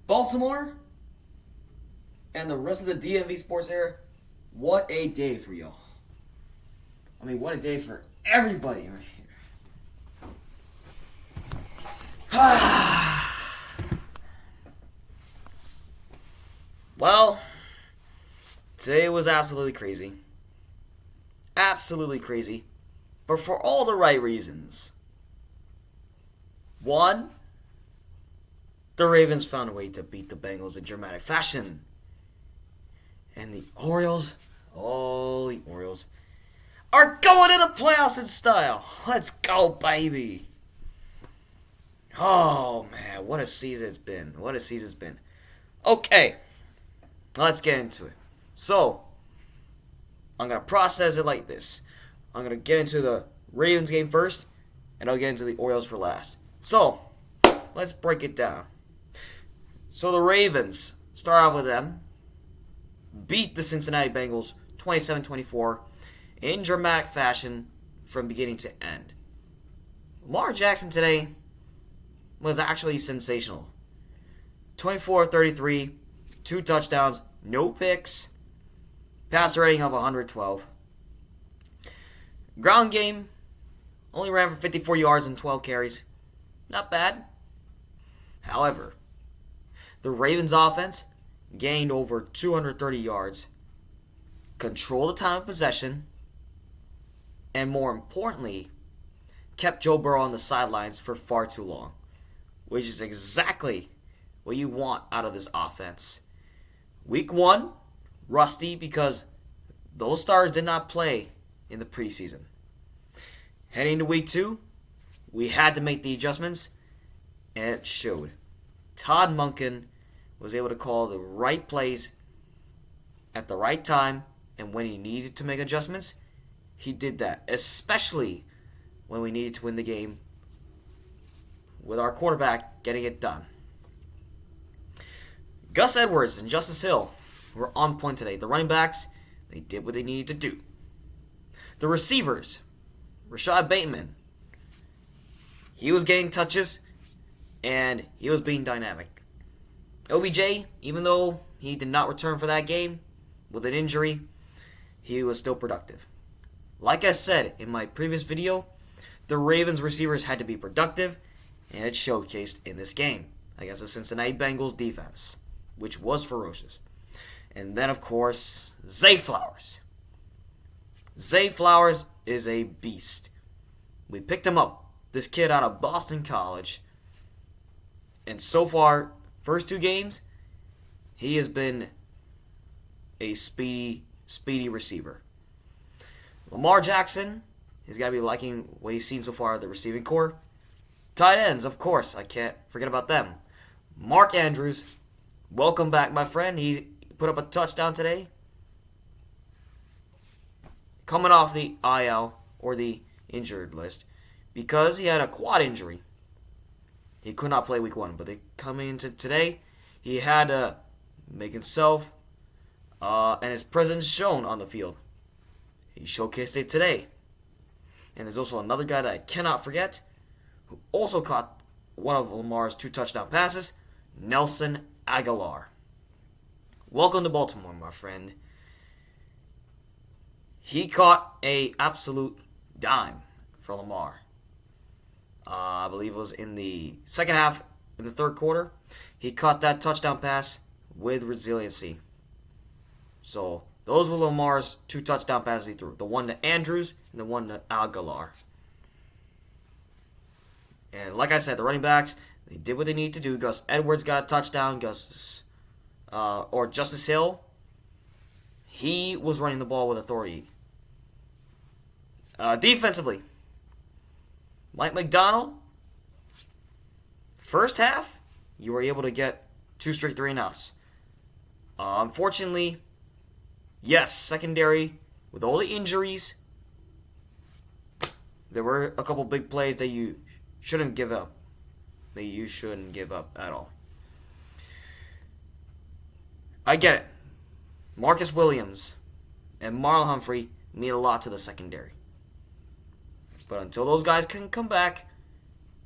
Baltimore and the rest of the DMV sports area, what a day for y'all. I mean, what a day for everybody right here. Well, today was absolutely crazy. Absolutely crazy. But for all the right reasons. One, the Ravens found a way to beat the Bengals in dramatic fashion. And the Orioles, the Orioles, are going to the playoffs in style. Let's go, baby. Oh, man, what a season it's been. What a season it's been. Okay, let's get into it. So, I'm going to process it like this. I'm going to get into the Ravens game first, and I'll get into the Orioles for last. So, let's break it down. So, the Ravens, start off with them, beat the Cincinnati Bengals 27-24 in dramatic fashion from beginning to end. Lamar Jackson today was actually sensational. 24-33, 2 touchdowns, no picks, passer rating of 112. Ground game, only ran for 54 yards and 12 carries. Not bad. However, the Ravens offense gained over 230 yards, controlled the time of possession, and more importantly, kept Joe Burrow on the sidelines for far too long, which is exactly what you want out of this offense. Week 1, rusty because those stars did not play in the preseason. Heading to week 2, we had to make the adjustments, and it showed. Todd Monken was able to call the right plays at the right time, and when he needed to make adjustments, he did that, especially when we needed to win the game with our quarterback getting it done. Gus Edwards and Justice Hill were on point today. The running backs, they did what they needed to do. The receivers, Rashad Bateman, he was getting touches, and he was being dynamic. OBJ, even though he did not return for that game with an injury, he was still productive. Like I said in my previous video, the Ravens receivers had to be productive, and it showcased in this game against the Cincinnati Bengals defense, which was ferocious. And then, of course, Zay Flowers. Zay Flowers is a beast. We picked him up, this kid out of Boston College, and so far, first 2 games, he has been a speedy receiver. Lamar Jackson, he's got to be liking what he's seen so far of the receiving core. Tight ends, of course, I can't forget about them. Mark Andrews, welcome back, my friend. He put up a touchdown today. Coming off the IL, or the injured list, because he had a quad injury. He could not play week 1, but coming into today, he had to make himself and his presence shown on the field. He showcased it today. And there's also another guy that I cannot forget, who also caught one of Lamar's 2 touchdown passes, Nelson Aguilar. Welcome to Baltimore, my friend. He caught a absolute dime for Lamar. I believe it was in the second half, in the third quarter. He caught that touchdown pass with resiliency. So, those were Lamar's 2 touchdown passes he threw. The one to Andrews and the one to Aguilar. And like I said, the running backs, they did what they needed to do. Gus Edwards got a touchdown. Justice Hill, he was running the ball with authority. Defensively, Mike McDonald, first half, you were able to get 2 straight 3-and-outs. Unfortunately, yes, secondary, with all the injuries, there were a couple big plays that you shouldn't give up. That you shouldn't give up at all. I get it. Marcus Williams and Marlon Humphrey mean a lot to the secondary. But until those guys can come back,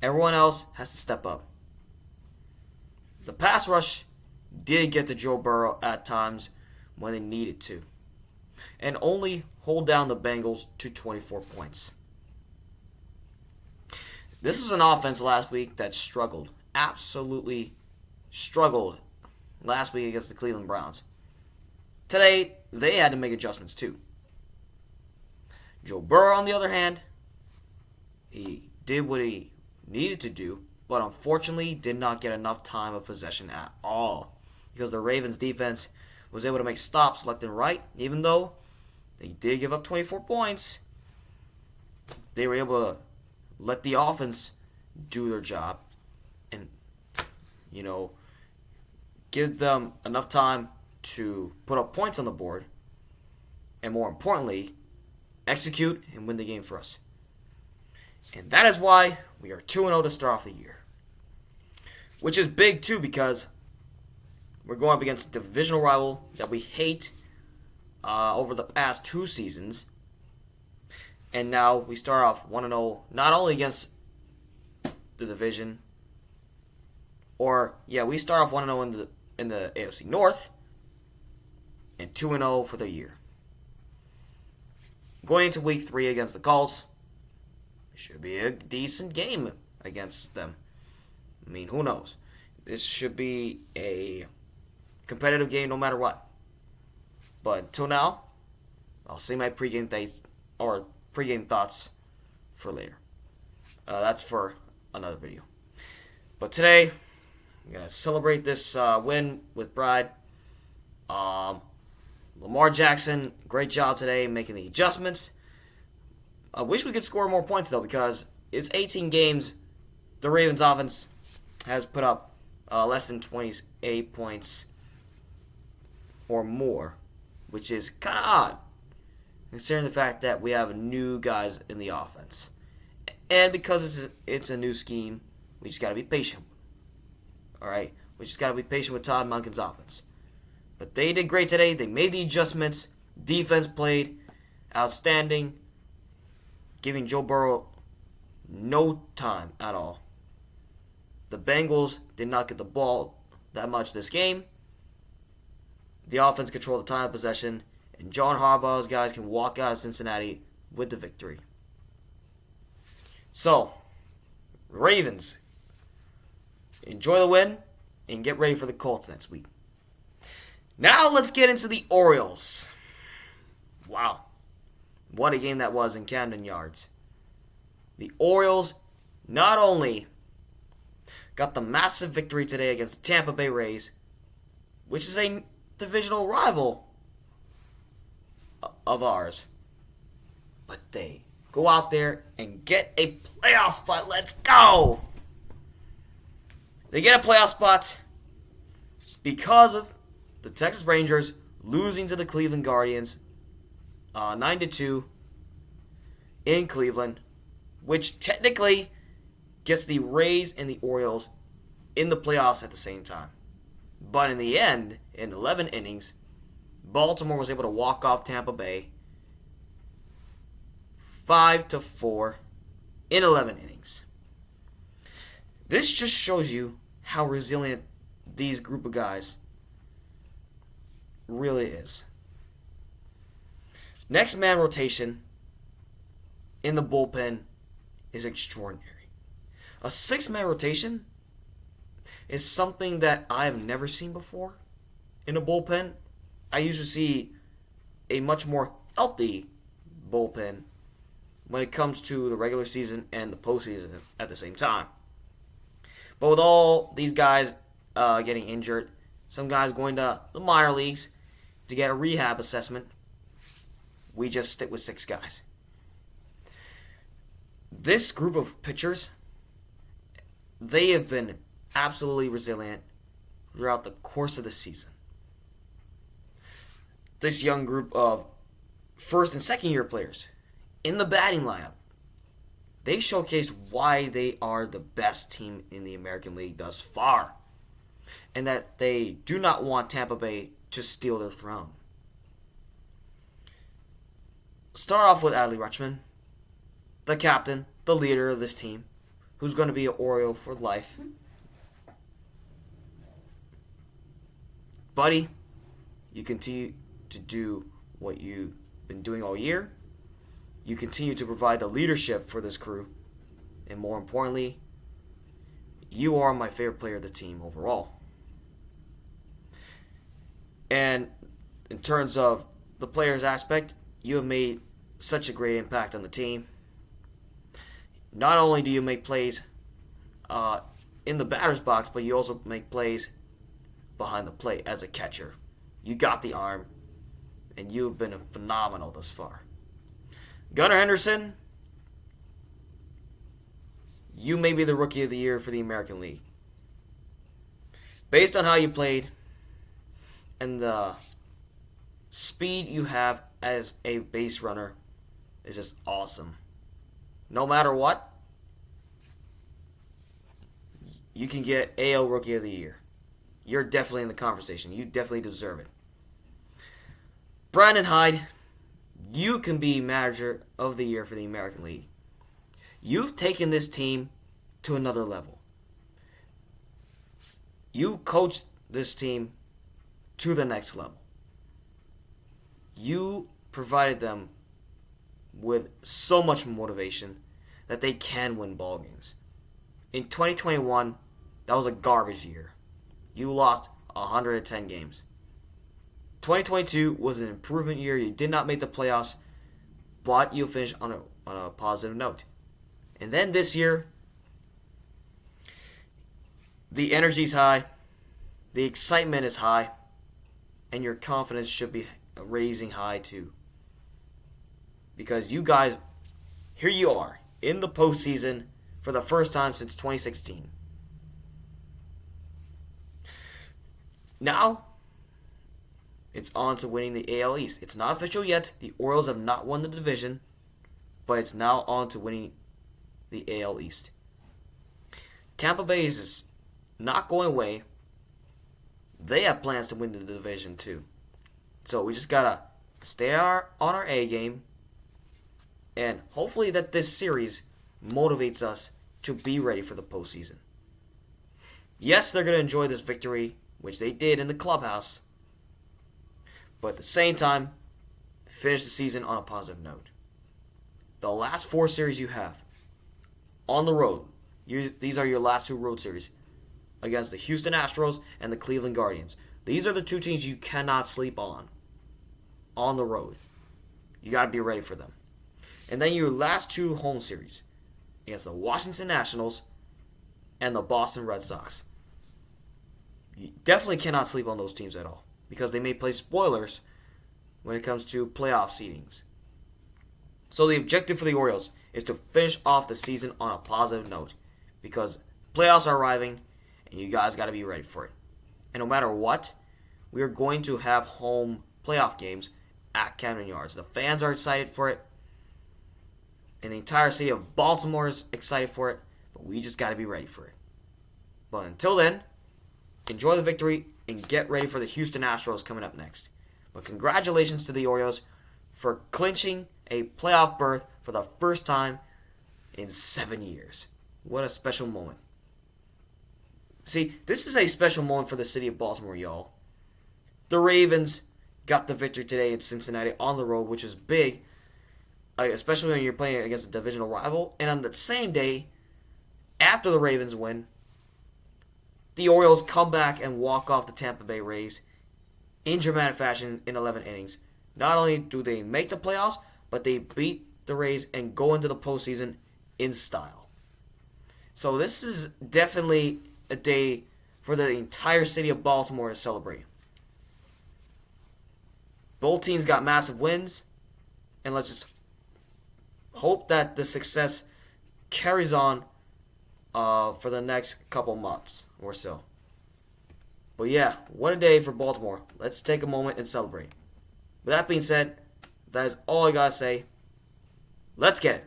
everyone else has to step up. The pass rush did get to Joe Burrow at times when they needed to, and only hold down the Bengals to 24 points. This was an offense last week that struggled, absolutely struggled last week against the Cleveland Browns. Today, they had to make adjustments too. Joe Burrow, on the other hand, he did what he needed to do, but unfortunately did not get enough time of possession at all because the Ravens defense was able to make stops left and right. Even though they did give up 24 points, they were able to let the offense do their job and, give them enough time to put up points on the board and, more importantly, execute and win the game for us. And that is why we are 2-0 to start off the year. Which is big too because we're going up against a divisional rival that we hate over the past 2 seasons. And now we start off 1-0 not only against the division, we start off 1-0 in the AFC North and 2-0 for the year. Going into week 3 against the Colts, should be a decent game against them. I mean, who knows? This should be a competitive game no matter what. But until now, I'll save my pregame thoughts for later. That's for another video. But today, I'm going to celebrate this win with pride. Lamar Jackson, great job today making the adjustments. I wish we could score more points, though, because it's 18 games. The Ravens offense has put up less than 28 points or more, which is kind of odd, considering the fact that we have new guys in the offense. And because it's a new scheme, we just got to be patient. All right? We just got to be patient with Todd Monken's offense. But they did great today. They made the adjustments. Defense played outstanding, giving Joe Burrow no time at all. The Bengals did not get the ball that much this game. The offense controlled the time of possession, and John Harbaugh's guys can walk out of Cincinnati with the victory. So, Ravens, enjoy the win and get ready for the Colts next week. Now let's get into the Orioles. Wow. What a game that was in Camden Yards. The Orioles not only got the massive victory today against the Tampa Bay Rays, which is a divisional rival of ours, but they go out there and get a playoff spot. Let's go! They get a playoff spot because of the Texas Rangers losing to the Cleveland Guardians 9-2 in Cleveland, which technically gets the Rays and the Orioles in the playoffs at the same time. But in the end, in 11 innings, Baltimore was able to walk off Tampa Bay 5-4 in 11 innings. This just shows you how resilient these group of guys really is. Next man rotation in the bullpen is extraordinary. A 6-man rotation is something that I have never seen before in a bullpen. I usually see a much more healthy bullpen when it comes to the regular season and the postseason at the same time. But with all these guys getting injured, some guys going to the minor leagues to get a rehab assessment, we just stick with 6 guys. This group of pitchers, they have been absolutely resilient throughout the course of the season. This young group of first and second year players in the batting lineup, they showcase why they are the best team in the American League thus far, and that they do not want Tampa Bay to steal their throne. Start off with Adley Rutschman, the captain, the leader of this team, who's going to be an Oriole for life. buddy, you continue to do what you've been doing all year. You continue to provide the leadership for this crew. And more importantly, you are my favorite player of the team overall. And in terms of the players aspect, you have made such a great impact on the team. Not only do you make plays in the batter's box, but you also make plays behind the plate as a catcher. You got the arm, and you've been phenomenal thus far. Gunnar Henderson, you may be the Rookie of the Year for the American League. Based on how you played and the speed you have as a base runner is just awesome. No matter what, you can get AL Rookie of the Year. You're definitely in the conversation. You definitely deserve it. Brandon Hyde, you can be Manager of the Year for the American League. You've taken this team to another level. You coached this team to the next level. You provided them with so much motivation that they can win ball games. In 2021, that was a garbage year. You lost 110 games. 2022 was an improvement year. You did not make the playoffs, but you finished on a positive note. And then this year, the energy's high, the excitement is high, and your confidence should be raising high too. Because you guys, here you are, in the postseason for the first time since 2016. Now, it's on to winning the AL East. It's not official yet. The Orioles have not won the division, but it's now on to winning the AL East. Tampa Bay is just not going away. They have plans to win the division too. So we just gotta stay on our A game, and hopefully that this series motivates us to be ready for the postseason. Yes, they're gonna enjoy this victory, which they did in the clubhouse, but at the same time, finish the season on a positive note. The last 4 series you have on the road, these are your last 2 road series against the Houston Astros and the Cleveland Guardians. These are the 2 teams you cannot sleep on the road. You got to be ready for them. And then your last 2 home series against the Washington Nationals and the Boston Red Sox. You definitely cannot sleep on those teams at all because they may play spoilers when it comes to playoff seedings. So the objective for the Orioles is to finish off the season on a positive note because playoffs are arriving and you guys got to be ready for it. And no matter what, we are going to have home playoff games at Camden Yards. The fans are excited for it, and the entire city of Baltimore is excited for it, but we just got to be ready for it. But until then, enjoy the victory and get ready for the Houston Astros coming up next. But congratulations to the Orioles for clinching a playoff berth for the first time in 7 years. What a special moment. See, this is a special moment for the city of Baltimore, y'all. The Ravens got the victory today in Cincinnati on the road, which is big, especially when you're playing against a divisional rival. And on the same day, after the Ravens win, the Orioles come back and walk off the Tampa Bay Rays in dramatic fashion in 11 innings. Not only do they make the playoffs, but they beat the Rays and go into the postseason in style. So this is definitely a day for the entire city of Baltimore to celebrate. Both teams got massive wins, and let's just hope that the success carries on for the next couple months or so. But yeah, what a day for Baltimore. Let's take a moment and celebrate. With that being said, that is all I gotta say. Let's get it.